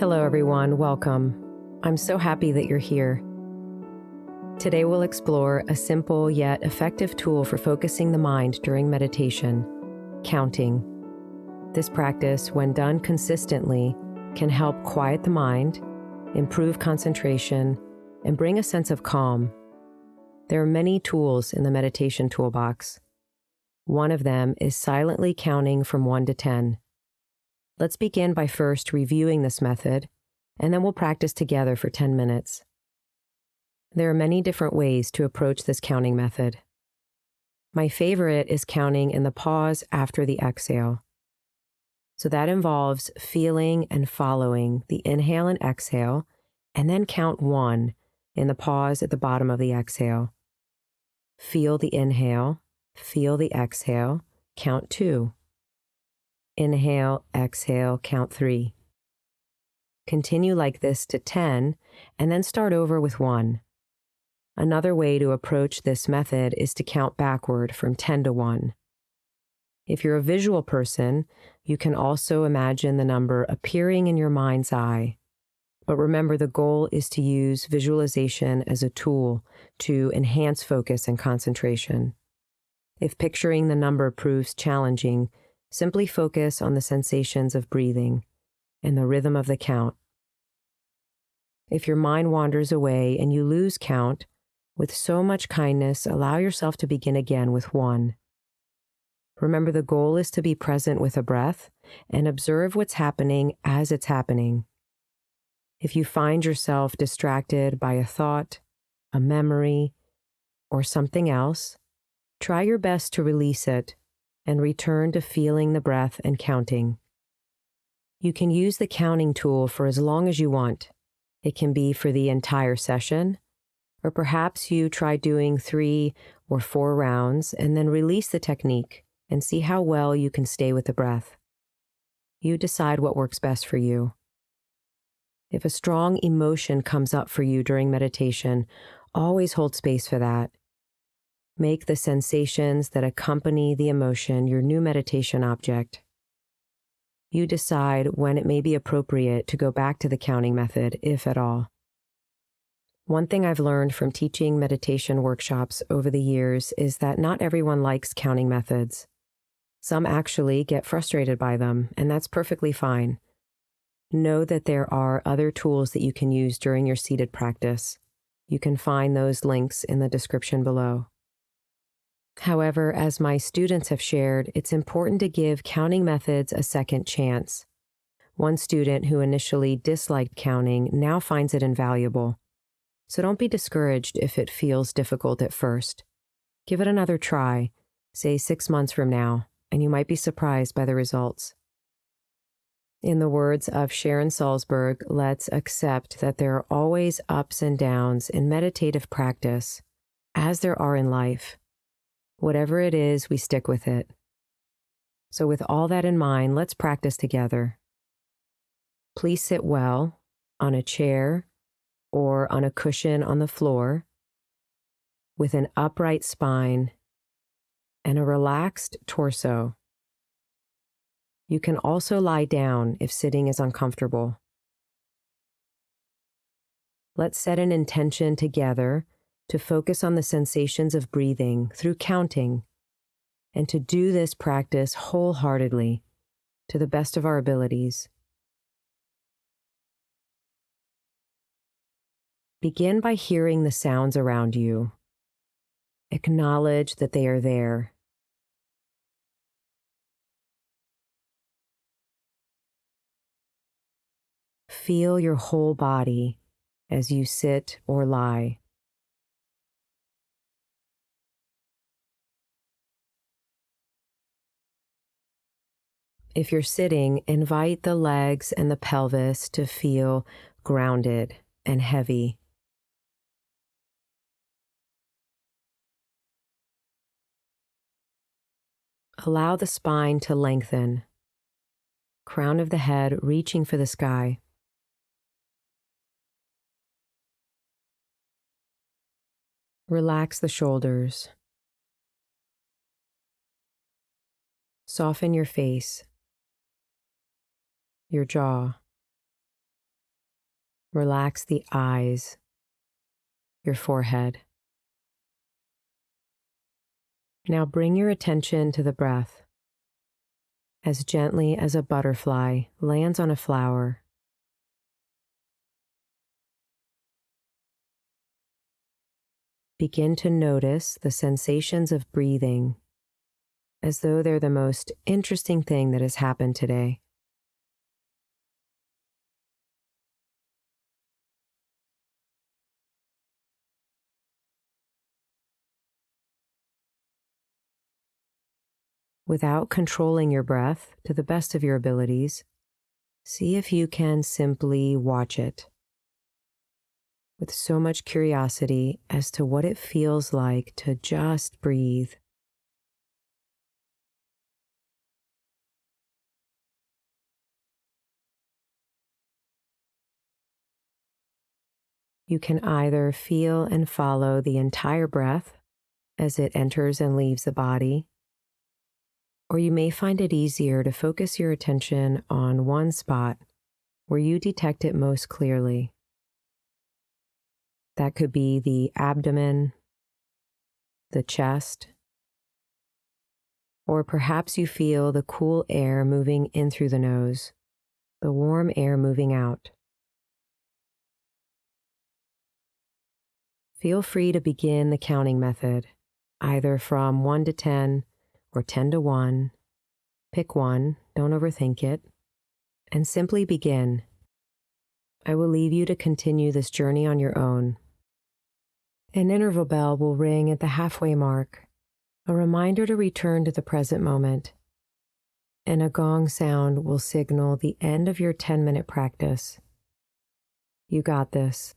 Hello, everyone. Welcome. I'm so happy that you're here. Today, we'll explore a simple yet effective tool for focusing the mind during meditation: counting. This practice, when done consistently, can help quiet the mind, improve concentration, and bring a sense of calm. There are many tools in the meditation toolbox. One of them is silently counting from 1 to 10. Let's begin by first reviewing this method, and then we'll practice together for 10 minutes. There are many different ways to approach this counting method. My favorite is counting in the pause after the exhale. So that involves feeling and following the inhale and exhale, and then count 1 in the pause at the bottom of the exhale. Feel the inhale, feel the exhale, count 2. Inhale, exhale, count 3. Continue like this to 10, and then start over with 1. Another way to approach this method is to count backward from 10 to 1. If you're a visual person, you can also imagine the number appearing in your mind's eye. But remember, the goal is to use visualization as a tool to enhance focus and concentration. If picturing the number proves challenging, simply focus on the sensations of breathing and the rhythm of the count. If your mind wanders away and you lose count, with so much kindness, allow yourself to begin again with 1. Remember, the goal is to be present with a breath and observe what's happening as it's happening. If you find yourself distracted by a thought, a memory, or something else, try your best to release it and return to feeling the breath and counting. You can use the counting tool for as long as you want. It can be for the entire session, or perhaps you try doing 3 or 4 rounds and then release the technique and see how well you can stay with the breath. You decide what works best for you. If a strong emotion comes up for you during meditation, always hold space for that. Make the sensations that accompany the emotion your new meditation object. You decide when it may be appropriate to go back to the counting method, if at all. One thing I've learned from teaching meditation workshops over the years is that not everyone likes counting methods. Some actually get frustrated by them, and that's perfectly fine. Know that there are other tools that you can use during your seated practice. You can find those links in the description below. However, as my students have shared, it's important to give counting methods a second chance. One student who initially disliked counting now finds it invaluable. So don't be discouraged if it feels difficult at first. Give it another try, say 6 months from now, and you might be surprised by the results. In the words of Sharon Salzberg, let's accept that there are always ups and downs in meditative practice, as there are in life. Whatever it is, we stick with it. So with all that in mind, let's practice together. Please sit well on a chair or on a cushion on the floor with an upright spine and a relaxed torso. You can also lie down if sitting is uncomfortable. Let's set an intention together to focus on the sensations of breathing through counting, and to do this practice wholeheartedly to the best of our abilities. Begin by hearing the sounds around you. Acknowledge that they are there. Feel your whole body as you sit or lie. If you're sitting, invite the legs and the pelvis to feel grounded and heavy. Allow the spine to lengthen, crown of the head reaching for the sky. Relax the shoulders. Soften your face, your jaw. Relax the eyes, your forehead. Now bring your attention to the breath as gently as a butterfly lands on a flower. Begin to notice the sensations of breathing as though they're the most interesting thing that has happened today. Without controlling your breath to the best of your abilities, see if you can simply watch it with so much curiosity as to what it feels like to just breathe. You can either feel and follow the entire breath as it enters and leaves the body, or you may find it easier to focus your attention on one spot where you detect it most clearly. That could be the abdomen, the chest, or perhaps you feel the cool air moving in through the nose, the warm air moving out. Feel free to begin the counting method, either from 1 to 10 or 10 to 1. Pick one, don't overthink it, and simply begin. I will leave you to continue this journey on your own. An interval bell will ring at the halfway mark, a reminder to return to the present moment, and a gong sound will signal the end of your 10-minute practice. You got this.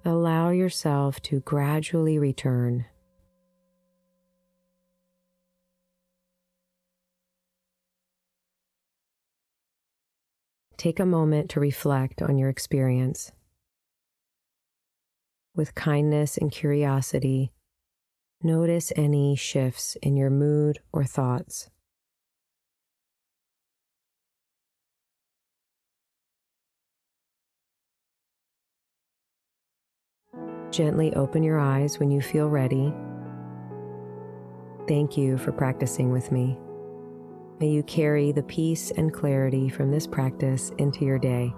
allow yourself to gradually return. Take a moment to reflect on your experience. With kindness and curiosity, notice any shifts in your mood or thoughts. Gently open your eyes when you feel ready. Thank you for practicing with me. May you carry the peace and clarity from this practice into your day.